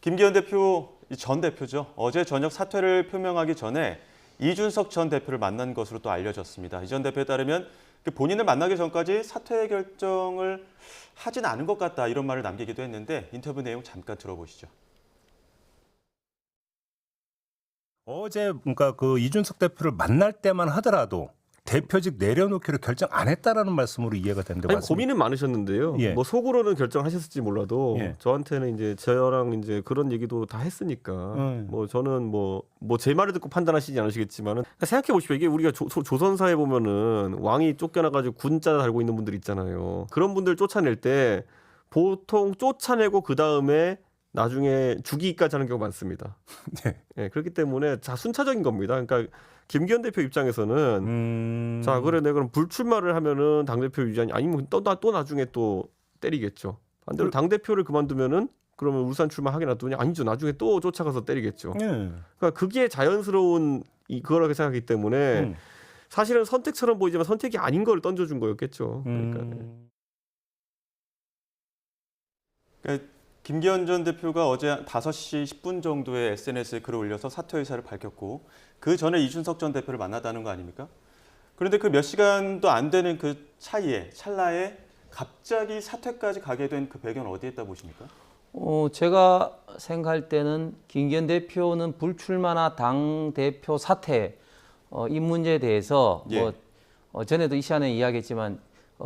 김기현 대표, 전 대표죠. 어제 저녁 사퇴를 표명하기 전에 이준석 전 대표를 만난 것으로 또 알려졌습니다. 이 전 대표에 따르면 본인을 만나기 전까지 사퇴 결정을 하진 않은 것 같다 이런 말을 남기기도 했는데 인터뷰 내용 잠깐 들어보시죠. 어제 그러니까 그 이준석 대표를 만날 때만 하더라도 대표직 내려놓기로 결정 안 했다라는 말씀으로 이해가 되는데 아니, 맞습니까? 고민은 많으셨는데요. 예. 뭐 속으로는 결정하셨을지 몰라도 예. 저한테는 이제 저랑 이제 그런 얘기도 다 했으니까 뭐 저는 뭐 제 말을 듣고 판단하시지 않으시겠지만은 생각해 보십시오. 이게 우리가 조선사에 보면은 왕이 쫓겨나가지고 군자 달고 있는 분들 있잖아요. 그런 분들 쫓아낼 때 보통 쫓아내고 그 다음에 나중에 죽이기까지 하는 경우가 많습니다. 네. 예, 그렇기 때문에 자 순차적인 겁니다. 그러니까 김기현 대표 입장에서는 자 그래 내가 그럼 불출마를 하면은 당 대표 유지하니 아니면 또 나중에 또 때리겠죠. 반대로 당 대표를 그만두면은 그러면 울산 출마하게 놔두냐 아니죠. 나중에 또 쫓아가서 때리겠죠. 그러니까 그게 자연스러운 그거라고 생각하기 때문에 사실은 선택처럼 보이지만 선택이 아닌 걸 던져준 거였겠죠. 그러니까 김기현 전 대표가 어제 5시 10분 정도에 SNS에 글을 올려서 사퇴 의사를 밝혔고 그 전에 이준석 전 대표를 만났다는 거 아닙니까? 그런데 그 몇 시간도 안 되는 그 찰나에 갑자기 사퇴까지 가게 된 그 배경은 어디에 있다 보십니까? 제가 생각할 때는 김기현 대표는 불출마나 당 대표 사퇴 이 문제에 대해서 예. 전에도 이 시간에 이야기했지만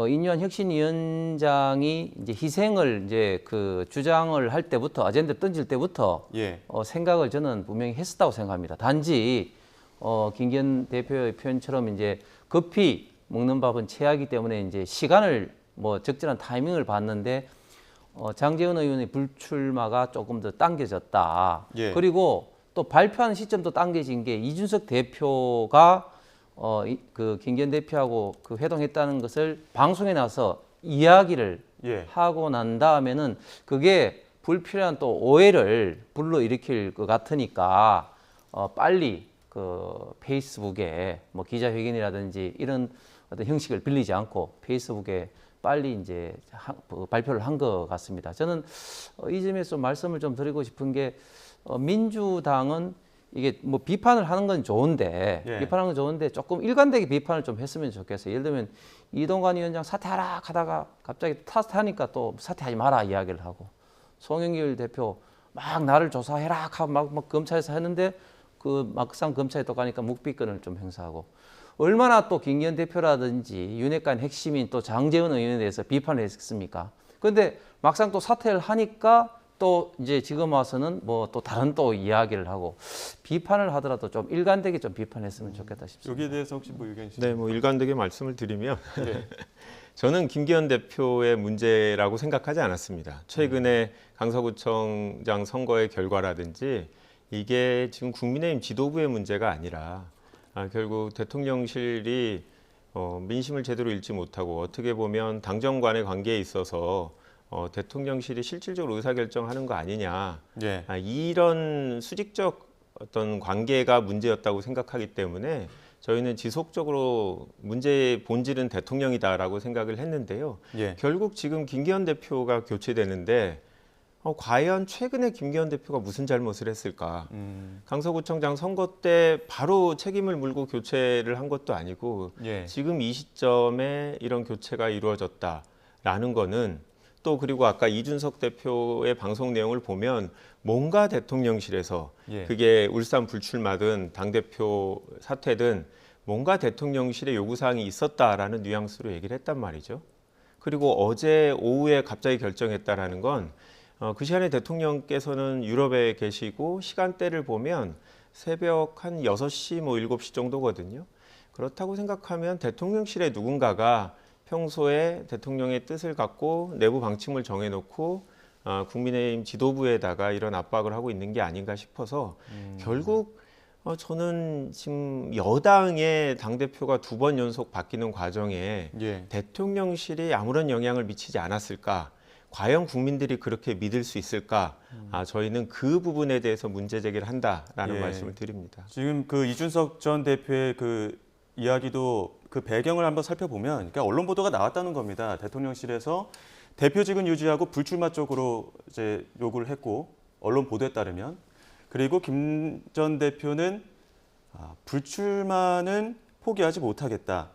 인유한 혁신위원장이 이제 희생을 이제 그 주장을 할 때부터 아젠다 던질 때부터 예. 생각을 저는 분명히 했었다고 생각합니다. 단지 김기현 대표의 표현처럼 이제 급히 먹는 밥은 체하기 때문에 이제 시간을 뭐 적절한 타이밍을 봤는데 장제원 의원의 불출마가 조금 더 당겨졌다. 예. 그리고 또 발표하는 시점도 당겨진 게 이준석 대표가 그 김기현 대표하고 그 회동했다는 것을 방송에 나서 이야기를 예. 하고 난 다음에는 그게 불필요한 또 오해를 불러일으킬 것 같으니까 빨리 그 페이스북에 뭐 기자회견이라든지 이런 어떤 형식을 빌리지 않고 페이스북에 빨리 이제 발표를 한 것 같습니다. 저는 이 점에서 말씀을 좀 드리고 싶은 게 민주당은 이게 뭐 비판을 하는 건 좋은데 예. 비판하는 건 좋은데 조금 일관되게 비판을 좀 했으면 좋겠어요. 예를 들면 이동관 위원장 사퇴하라 하다가 갑자기 탓하니까 또 사퇴하지 마라 이야기를 하고 송영길 대표 막 나를 조사해라 하고 막 검찰에서 했는데 그 막상 검찰에 또 가니까 묵비권을 좀 행사하고 얼마나 또 김기현 대표라든지 윤핵관 핵심인 또 장제원 의원에 대해서 비판을 했습니까? 그런데 막상 또 사퇴를 하니까 또 이제 지금 와서는 뭐 또 다른 또 이야기를 하고 비판을 하더라도 좀 일관되게 좀 비판했으면 좋겠다 싶습니다. 여기에 대해서 혹시 뭐 의견 있으세요? 네, 뭐 일관되게 말씀을 드리면 예. 저는 김기현 대표의 문제라고 생각하지 않았습니다. 최근에 강서구청장 선거의 결과라든지 이게 지금 국민의힘 지도부의 문제가 아니라 결국 대통령실이 민심을 제대로 읽지 못하고 어떻게 보면 당정 간의 관계에 있어서 대통령실이 실질적으로 의사결정하는 거 아니냐. 예. 이런 수직적 어떤 관계가 문제였다고 생각하기 때문에 저희는 지속적으로 문제의 본질은 대통령이다라고 생각을 했는데요. 예. 결국 지금 김기현 대표가 교체되는데 과연 최근에 김기현 대표가 무슨 잘못을 했을까? 강서구청장 선거 때 바로 책임을 물고 교체를 한 것도 아니고 예. 지금 이 시점에 이런 교체가 이루어졌다라는 거는 또 그리고 아까 이준석 대표의 방송 내용을 보면 뭔가 대통령실에서 예. 그게 울산 불출마든 당대표 사퇴든 뭔가 대통령실의 요구사항이 있었다라는 뉘앙스로 얘기를 했단 말이죠. 그리고 어제 오후에 갑자기 결정했다라는 건 그 시간에 대통령께서는 유럽에 계시고 시간대를 보면 새벽 한 6시 뭐 7시 정도거든요. 그렇다고 생각하면 대통령실의 누군가가 평소에 대통령의 뜻을 갖고 내부 방침을 정해놓고 국민의힘 지도부에다가 이런 압박을 하고 있는 게 아닌가 싶어서 결국 저는 지금 여당의 당대표가 2번 연속 바뀌는 과정에 예. 대통령실이 아무런 영향을 미치지 않았을까? 과연 국민들이 그렇게 믿을 수 있을까? 저희는 그 부분에 대해서 문제 제기를 한다라는 예. 말씀을 드립니다. 지금 그 이준석 전 대표의 그 이야기도 그 배경을 한번 살펴보면 그러니까 언론 보도가 나왔다는 겁니다. 대통령실에서 대표직은 유지하고 불출마 쪽으로 이제 요구를 했고 언론 보도에 따르면. 그리고 김 전 대표는 불출마는 포기하지 못하겠다.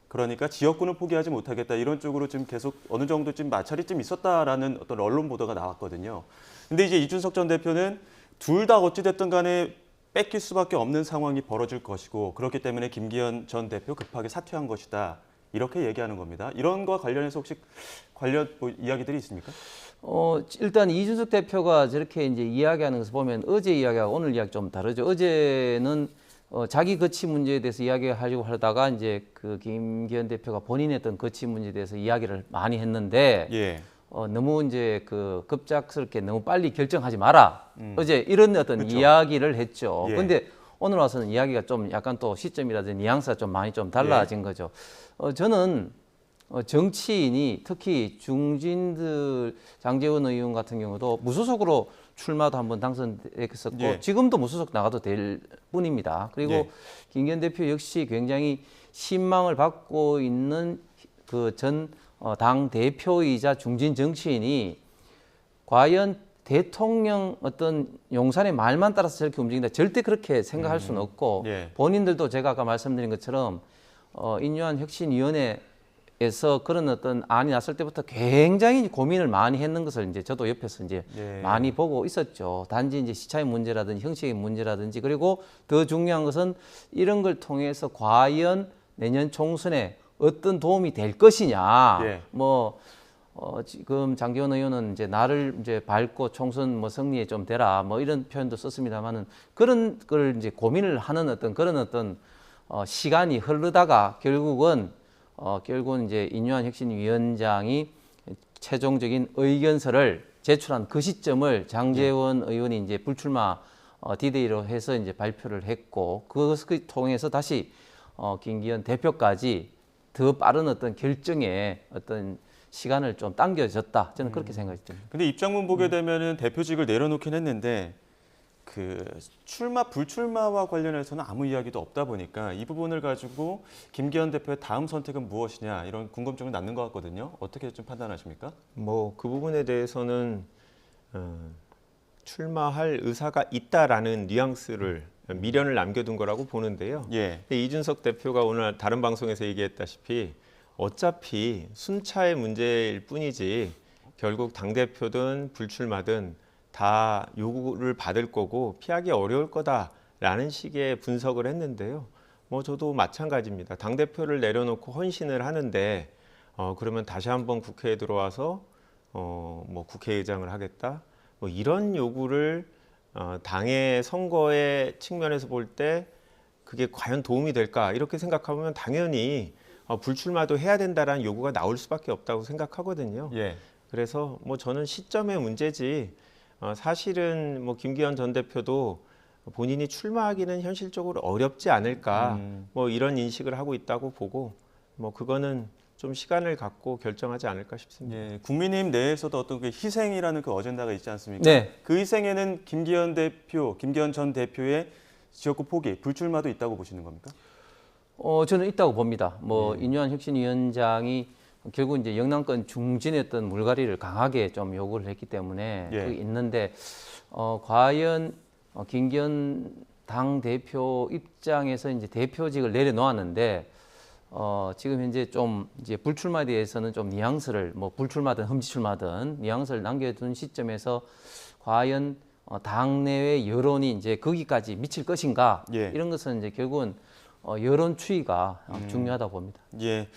그러니까 지역구는 포기하지 못하겠다. 이런 쪽으로 지금 계속 어느 정도 좀 마찰이 좀 있었다라는 어떤 언론 보도가 나왔거든요. 근데 이제 이준석 전 대표는 둘 다 어찌됐든 간에 뺏길 수밖에 없는 상황이 벌어질 것이고 그렇기 때문에 김기현 전 대표 급하게 사퇴한 것이다. 이렇게 얘기하는 겁니다. 이런 거와 관련해서 혹시 관련 이야기들이 있습니까? 일단 이준석 대표가 저렇게 이제 이야기하는 것을 보면 어제 이야기하고 오늘 이야기 좀 다르죠. 어제는 자기 거취 문제에 대해서 이야기하려고 하다가 이제 그 김기현 대표가 본인의 어떤 거취 문제에 대해서 이야기를 많이 했는데 예. 너무 이제 그 급작스럽게 너무 빨리 결정하지 마라. 어제 이런 어떤 그렇죠. 이야기를 했죠. 예. 근데 오늘 와서는 이야기가 좀 약간 또 시점이라든지 뉘앙스가 좀 많이 좀 달라진 거죠. 저는 정치인이 특히 중진들 장제원 의원 같은 경우도 무소속으로 출마도 한번 당선됐었고 예. 지금도 무소속 나가도 될 뿐입니다. 그리고 예. 김기현 대표 역시 굉장히 신망을 받고 있는 그 전 당 대표이자 중진 정치인이 과연 대통령 어떤 용산의 말만 따라서 저렇게 움직인다 절대 그렇게 생각할 수는 없고 예. 본인들도 제가 아까 말씀드린 것처럼 인유한 혁신위원회에서 그런 어떤 안이 났을 때부터 굉장히 고민을 많이 했는 것을 이제 저도 옆에서 이제 예. 많이 보고 있었죠. 단지 이제 시차의 문제라든지 형식의 문제라든지 그리고 더 중요한 것은 이런 걸 통해서 과연 내년 총선에 어떤 도움이 될 것이냐. 예. 지금 장기원 의원은 이제 나를 이제 밟고 총선 승리에 좀 되라 이런 표현도 썼습니다만은 그런 걸 이제 고민을 하는 어떤 그런 어떤 시간이 흐르다가 결국은 이제 인유한 혁신위원장이 최종적인 의견서를 제출한 그 시점을 장제원 의원이 이제 불출마 디데이로 해서 이제 발표를 했고 그것을 통해서 다시 김기현 대표까지 더 빠른 어떤 결정에 어떤 시간을 좀 당겨졌다. 저는 그렇게 생각이 듭니다. 근데 입장문 보게 되면은 대표직을 내려놓긴 했는데 그 출마 불출마와 관련해서는 아무 이야기도 없다 보니까 이 부분을 가지고 김기현 대표의 다음 선택은 무엇이냐 이런 궁금증을 낳는 것 같거든요. 어떻게 좀 판단하십니까? 뭐 그 부분에 대해서는 출마할 의사가 있다라는 뉘앙스를 미련을 남겨둔 거라고 보는데요. 예. 근데 이준석 대표가 오늘 다른 방송에서 얘기했다시피 어차피 순차의 문제일 뿐이지 결국 당대표든 불출마든 다 요구를 받을 거고 피하기 어려울 거다라는 식의 분석을 했는데요. 뭐 저도 마찬가지입니다. 당대표를 내려놓고 헌신을 하는데 그러면 다시 한번 국회에 들어와서 뭐 국회의장을 하겠다. 뭐 이런 요구를 당의 선거의 측면에서 볼 때 그게 과연 도움이 될까 이렇게 생각하면 당연히 불출마도 해야 된다라는 요구가 나올 수밖에 없다고 생각하거든요. 예. 그래서 뭐 저는 시점의 문제지 사실은 뭐 김기현 전 대표도 본인이 출마하기는 현실적으로 어렵지 않을까 뭐 이런 인식을 하고 있다고 보고 뭐 그거는 좀 시간을 갖고 결정하지 않을까 싶습니다. 예. 국민의힘 내에서도 어떤 그 희생이라는 그 어젠다가 있지 않습니까? 네. 그 희생에는 김기현 전 대표의 지역구 포기, 불출마도 있다고 보시는 겁니까? 저는 있다고 봅니다. 인유한 혁신위원장이 결국 이제 영남권 중진의 어떤 물갈이를 강하게 좀 요구를 했기 때문에 예. 그게 있는데 과연 김기현 당 대표 입장에서 이제 대표직을 내려놓았는데 지금 현재 좀 이제 불출마에 대해서는 좀 뉘앙스를 불출마든 험지출마든 뉘앙스를 남겨둔 시점에서 과연 당내외 여론이 이제 거기까지 미칠 것인가 예. 이런 것은 이제 결국은 여론 추이가 중요하다고 봅니다. 예.